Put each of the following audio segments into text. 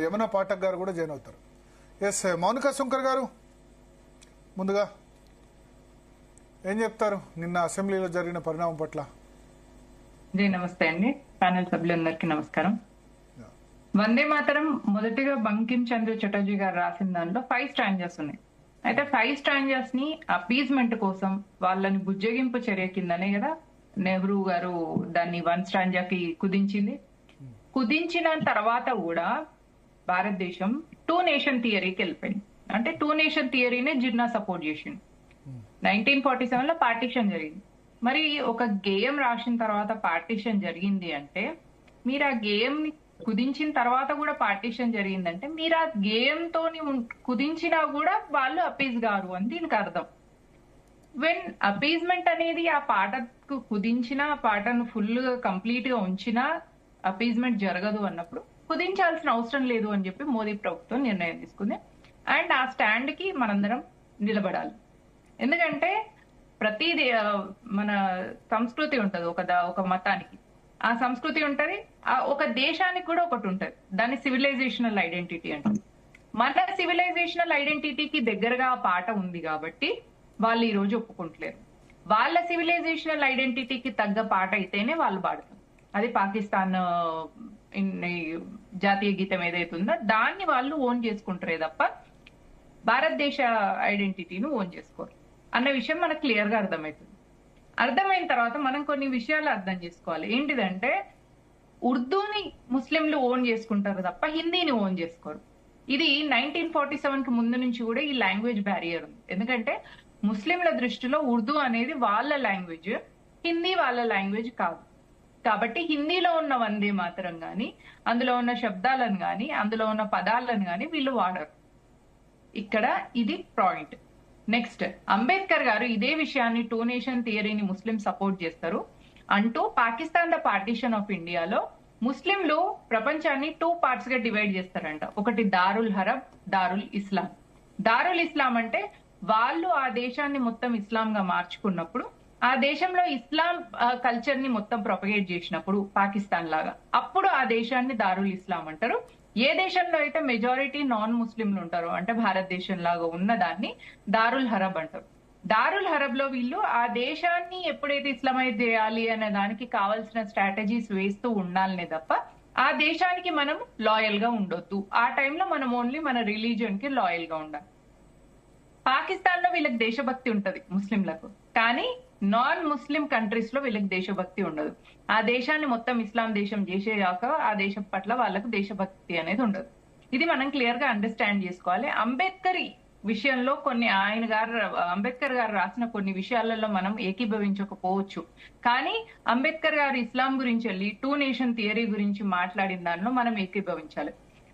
యమునా పాఠక్ గారు కూడా జాయిన్ అవుతారు. ఎస్ మౌనికా శంకర్ గారు, ముందుగా ఏం చెప్తారు నిన్న అసెంబ్లీలో జరిగిన పరిణామం పట్ల? నమస్తే అండి, ప్యానెల్ సభ్యులందరికీ నమస్కారం. వందే మాతరం మొదటిగా బంకిం చంద్ర చటర్జీ గారు రాసిన దాంట్లో 5 స్టాంజర్స్ ఉన్నాయి. అయితే 5 స్టాంజర్స్ ని అపీజ్మెంట్ కోసం వాళ్ళని బుజ్జగింపు చర్య కిందనే కదా నెహ్రూ గారు దాన్ని 1 స్టాంజాకి కుదించింది. కుదించిన తర్వాత కూడా భారతదేశం 2 నేషన్ థియరీకి వెళ్ళిపోయింది. అంటే 2 నేషన్ థియరీనే జిన్నా సపోర్ట్ చేసింది. 1947 లో పార్టీషన్ జరిగింది. మరి ఒక గేయం రాసిన తర్వాత పార్టీషన్ జరిగింది అంటే, మీరు ఆ గేయం ని కుదించిన తర్వాత కూడా పార్టీషన్ జరిగిందంటే, మీరు ఆ గేయంతో కుదించినా కూడా వాళ్ళు అపీజ్ గారు అని దీనికి అర్థం. వెన్ అపీజ్మెంట్ అనేది ఆ పాటకు కుదించిన, ఆ పాటను ఫుల్ కంప్లీట్ గా ఉంచినా అపీజ్మెంట్ జరగదు అన్నప్పుడు కుదించాల్సిన అవసరం లేదు అని చెప్పి మోదీ ప్రభుత్వం నిర్ణయం తీసుకుంది. అండ్ ఆ స్టాండ్ కి మనందరం నిలబడాలి. ఎందుకంటే ప్రతిది మన సంస్కృతి ఉంటది, ఒక మతానికి ఆ సంస్కృతి ఉంటది, ఒక దేశానికి కూడా ఒకటి ఉంటది. దాన్ని సివిలైజేషనల్ ఐడెంటిటీ అంటారు. మన సివిలైజేషనల్ ఐడెంటిటీకి దగ్గరగా ఆ పాట ఉంది కాబట్టి వాళ్ళు ఈ రోజు ఒప్పుకుంటలేరు. వాళ్ళ సివిలైజేషనల్ ఐడెంటిటీకి తగ్గ పాట అయితేనే వాళ్ళు పాడతారు. అది పాకిస్తాన్ జాతీయ గీతం ఏదైతే ఉందో దాన్ని వాళ్ళు ఓన్ చేసుకుంటారే తప్ప భారతదేశ ఐడెంటిటీని ఓన్ చేసుకోరు అన్న విషయం మనకు క్లియర్ గా అర్థమవుతుంది. అర్థమైన తర్వాత మనం కొన్ని విషయాలు అర్థం చేసుకోవాలి. ఏంటిదంటే, ఉర్దూని ముస్లింలు ఓన్ చేసుకుంటారు తప్ప హిందీని ఓన్ చేసుకోరు. ఇది 1947 కి ముందు నుంచి కూడా ఈ లాంగ్వేజ్ బ్యారియర్ ఉంది. ఎందుకంటే ముస్లింల దృష్టిలో ఉర్దూ అనేది వాళ్ళ లాంగ్వేజ్, హిందీ వాళ్ళ లాంగ్వేజ్ కాదు. కాబట్టి హిందీలో ఉన్న వందే మాతరం గాని, అందులో ఉన్న శబ్దాలను గాని, అందులో ఉన్న పదాలను గాని వీళ్ళు వాడరు. ఇక్కడ ఇది పాయింట్. నెక్స్ట్, అంబేద్కర్ గారు ఇదే విషయాన్ని 2 నేషన్ థియరీని ముస్లిం సపోర్ట్ చేస్తారు అంటూ పాకిస్తాన్ ద పార్టీషన్ ఆఫ్ ఇండియాలో ముస్లింలు ప్రపంచాన్ని 2 పార్ట్స్ గా డివైడ్ చేస్తారంట. ఒకటి దారుల్ హరబ్, దారుల్ ఇస్లాం. దారుల్ ఇస్లాం అంటే వాళ్ళు ఆ దేశాన్ని మొత్తం ఇస్లాం గా మార్చుకున్నప్పుడు, ఆ దేశంలో ఇస్లాం కల్చర్ ని మొత్తం ప్రొపగేట్ చేసినప్పుడు పాకిస్తాన్ లాగా, అప్పుడు ఆ దేశాన్ని దారుల్ ఇస్లాం అంటారు. ఏ దేశంలో అయితే మెజారిటీ నాన్ ముస్లింలు ఉంటారో, అంటే భారతదేశం లాగా ఉన్న దాన్ని దారుల్ హరబ్ అంటారు. దారుల్ హరబ్ లో వీళ్ళు ఆ దేశాన్ని ఎప్పుడైతే ఇస్లామైజ్ చేయాలి అనే దానికి కావాల్సిన స్ట్రాటజీస్ వేస్తూ ఉండాలనే తప్ప ఆ దేశానికి మనం లాయల్ గా ఉండొద్దు. ఆ టైంలో మనం ఓన్లీ మన రిలీజియన్ కి లాయల్ గా ఉండాలి. పాకిస్తాన్ లో వీళ్ళకి దేశభక్తి ఉంటది ముస్లింలకు, కానీ నాన్ ముస్లిం కంట్రీస్ లో వీళ్ళకి దేశభక్తి ఉండదు. ఆ దేశాన్ని మొత్తం ఇస్లాం దేశం చేసేయాక ఆ దేశం పట్ల వాళ్ళకు దేశభక్తి అనేది ఉండదు. ఇది మనం క్లియర్ గా అండర్స్టాండ్ చేసుకోవాలి. అంబేద్కర్ విషయంలో అంబేద్కర్ గారు రాసిన కొన్ని విషయాలలో మనం ఏకీభవించకపోవచ్చు, కానీ అంబేద్కర్ గారు ఇస్లాం గురించి వెళ్ళి 2 నేషన్ థియరీ గురించి మాట్లాడిన దానిలో మనం ఏకీభవించాలి.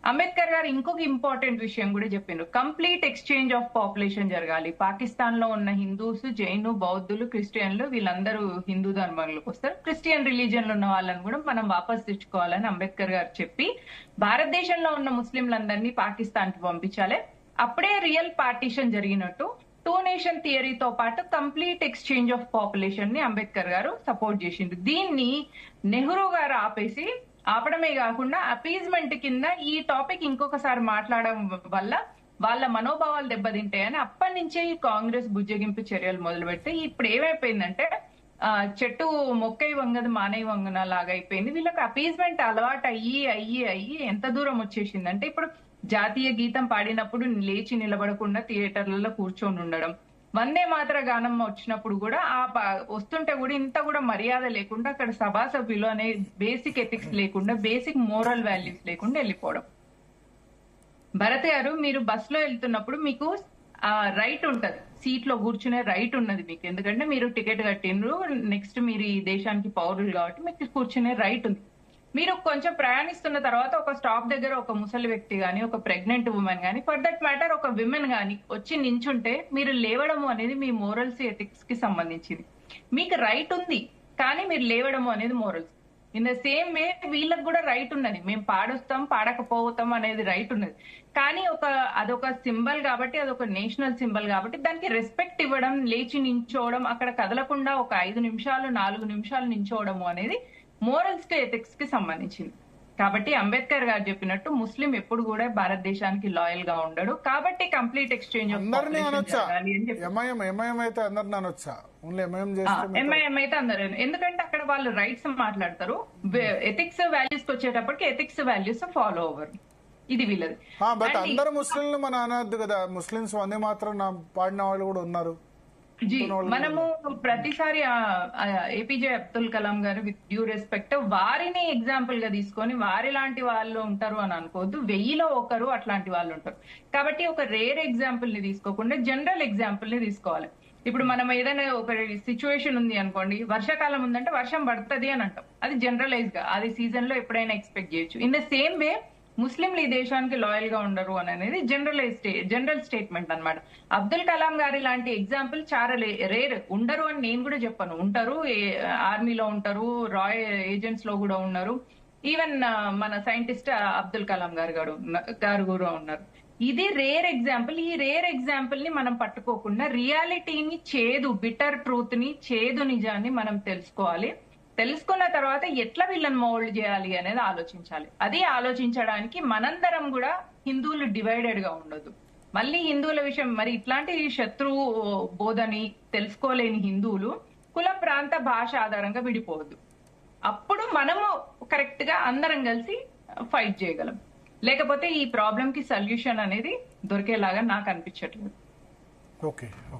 అంబేద్కర్ గారు ఇంకొక ఇంపార్టెంట్ విషయం కూడా చెప్పిండ్రు. కంప్లీట్ ఎక్స్చేంజ్ ఆఫ్ పాపులేషన్ జరగాలి. పాకిస్తాన్ లో ఉన్న హిందూస్, జైను, బౌద్ధులు, క్రిస్టియన్లు వీళ్ళందరూ హిందూ ధర్మంలోకి వస్తారు. క్రిస్టియన్ రిలీజియన్ లో ఉన్న వాళ్ళని కూడా మనం వాపస్ తెచ్చుకోవాలని అంబేద్కర్ గారు చెప్పి భారతదేశంలో ఉన్న ముస్లింలందరినీ పాకిస్తాన్ కి పంపించాలి. అప్పుడే రియల్ పార్టీషన్ జరిగినట్టు. 2 నేషన్ థియరీతో పాటు కంప్లీట్ ఎక్స్చేంజ్ ఆఫ్ పాపులేషన్ ని అంబేద్కర్ గారు సపోర్ట్ చేసిండ్రు. దీన్ని నెహ్రూ గారు ఆపడమే కాకుండా అపీజ్మెంట్ కింద ఈ టాపిక్ ఇంకొకసారి మాట్లాడడం వల్ల వాళ్ళ మనోభావాలు దెబ్బతింటాయని అప్పటి నుంచే ఈ కాంగ్రెస్ బుజ్జగింపు చర్యలు మొదలుపెట్టి ఇప్పుడు ఏమైపోయిందంటే చెట్టు మొక్కై వంగదు మానై వంగన లాగా అయిపోయింది. వీళ్ళకి అపీజ్మెంట్ అలవాటు అయ్యి ఎంత దూరం వచ్చేసిందంటే, ఇప్పుడు జాతీయ గీతం పాడినప్పుడు లేచి నిలబడకుండా థియేటర్లలో కూర్చొని ఉండడం, వందే మాతర గానం వచ్చినప్పుడు కూడా వస్తుంటే కూడా ఇంత కూడా మర్యాద లేకుండా అక్కడ సభా సభ్యులు అనే బేసిక్ ఎథిక్స్ లేకుండా, బేసిక్ మోరల్ వాల్యూస్ లేకుండా వెళ్ళిపోవడం. భరత్ గారు, మీరు బస్ లో వెళ్తున్నప్పుడు మీకు రైట్ ఉంటది, సీట్ లో కూర్చునే రైట్ ఉన్నది మీకు. ఎందుకంటే మీరు టికెట్ కట్టిండ్రు, నెక్స్ట్ మీరు ఈ దేశానికి పౌరులు కాబట్టి మీకు కూర్చునే రైట్ ఉంది. మీరు కొంచెం ప్రయాణిస్తున్న తర్వాత ఒక స్టాప్ దగ్గర ఒక ముసలి వ్యక్తి గాని, ఒక ప్రెగ్నెంట్ ఉమెన్ గాని, ఫర్ దట్ మ్యాటర్ ఒక విమెన్ గాని వచ్చి నించుంటే మీరు లేవడము అనేది మీ మోరల్స్ ఎథిక్స్ కి సంబంధించింది. మీకు రైట్ ఉంది, కానీ మీరు లేవడము అనేది morals. In the same way వీళ్ళకి కూడా రైట్ ఉన్నది. మేము పాడొస్తాం, పాడకపోతాం అనేది రైట్ ఉన్నది. కానీ అదొక సింబల్ కాబట్టి, అదొక నేషనల్ సింబల్ కాబట్టి దానికి రెస్పెక్ట్ ఇవ్వడం, లేచి నించోవడం, అక్కడ కదలకుండా ఒక 5 నిమిషాలు 4 నిమిషాలు నించోవడము అనేది మోరల్స్ టు ఎథిక్స్ కి సంబంధించింది. కాబట్టి అంబేద్కర్ గారు చెప్పినట్టు ముస్లిం ఎప్పుడు కూడా భారతదేశానికి లాయల్ గా ఉండడు. కాబట్టి కంప్లీట్ ఎక్స్చేంజ్ ఆఫ్ అందరినీ పాపులేషన్ అనొచ్చా? జరగాలి అని చెప్పి ఎంఐఎం అయితే అందరిని అనొచ్చా? ఓన్లీ ఎంఐఎం చేస్తే ఎంఐఎం అయితే అందరూ, ఎందుకంటే అక్కడ వాళ్ళు రైట్స్ మాట్లాడతారు, ఎథిక్స్ వాల్యూస్ కి వచ్చేటప్పటికి ఎథిక్స్ వాల్యూస్ ఫాలో ఓవర్, ఇది వీళ్ళది. బట్ అందరు ముస్లింలు మన అనద్దు కదా, ముస్లిమ్స్ వందే మాత్రం నా పాడిన వాళ్ళు కూడా ఉన్నారు. జీ మనము ప్రతిసారి ఏపీజే అబ్దుల్ కలాం గారు విత్ డ్యూ రెస్పెక్ట్ వారిని ఎగ్జాంపుల్ గా తీసుకొని వారి లాంటి వాళ్ళు ఉంటారు అని అనుకోవద్దు, 1000లో ఒకరు అట్లాంటి వాళ్ళు ఉంటారు. కాబట్టి ఒక రేర్ ఎగ్జాంపుల్ ని తీసుకోకుండా జనరల్ ఎగ్జాంపుల్ ని తీసుకోవాలి. ఇప్పుడు మనం ఏదైనా ఒక సిచ్యువేషన్ ఉంది అనుకోండి, వర్షాకాలం ఉందంటే వర్షం పడుతుంది అని అంటాం, అది జనరలైజ్ గా అది సీజన్ లో ఎప్పుడైనా ఎక్స్పెక్ట్ చేయొచ్చు. ఇన్ ద సేమ్ వే ముస్లింలు ఈ దేశానికి లాయల్ గా ఉండరు అని అనేది జనరల్ స్టేట్మెంట్ అన్నమాట. అబ్దుల్ కలాం గారి లాంటి ఎగ్జాంపుల్ చాలా రేర్. ఉండరు అని నేను కూడా చెప్పను, ఉంటారు, ఆర్మీలో ఉంటారు, రాయ్ ఏజెంట్స్ లో కూడా ఉన్నారు, ఈవెన్ మన సైంటిస్ట్ అబ్దుల్ కలాం గారు కూడా ఉన్నారు. ఇది రేర్ ఎగ్జాంపుల్. ఈ రేర్ ఎగ్జాంపుల్ ని మనం పట్టుకోకుండా రియాలిటీని, బిటర్ ట్రూత్ ని, నిజాన్ని మనం తెలుసుకోవాలి. తెలుసుకున్న తర్వాత ఎట్లా వీళ్ళని మోల్డ్ చేయాలి అనేది ఆలోచించాలి. అది ఆలోచించడానికి మనందరం కూడా హిందువులు డివైడెడ్ గా ఉండదు. మళ్ళీ హిందువుల విషయం మరి ఇట్లాంటి శత్రు బోధని తెలుసుకోలేని హిందువులు కుల, ప్రాంత, భాష ఆధారంగా విడిపోవద్దు. అప్పుడు మనము కరెక్ట్ గా అందరం కలిసి ఫైట్ చేయగలం. లేకపోతే ఈ ప్రాబ్లం కి సొల్యూషన్ అనేది దొరికేలాగా నాకు అనిపించట్లేదు. ఓకే.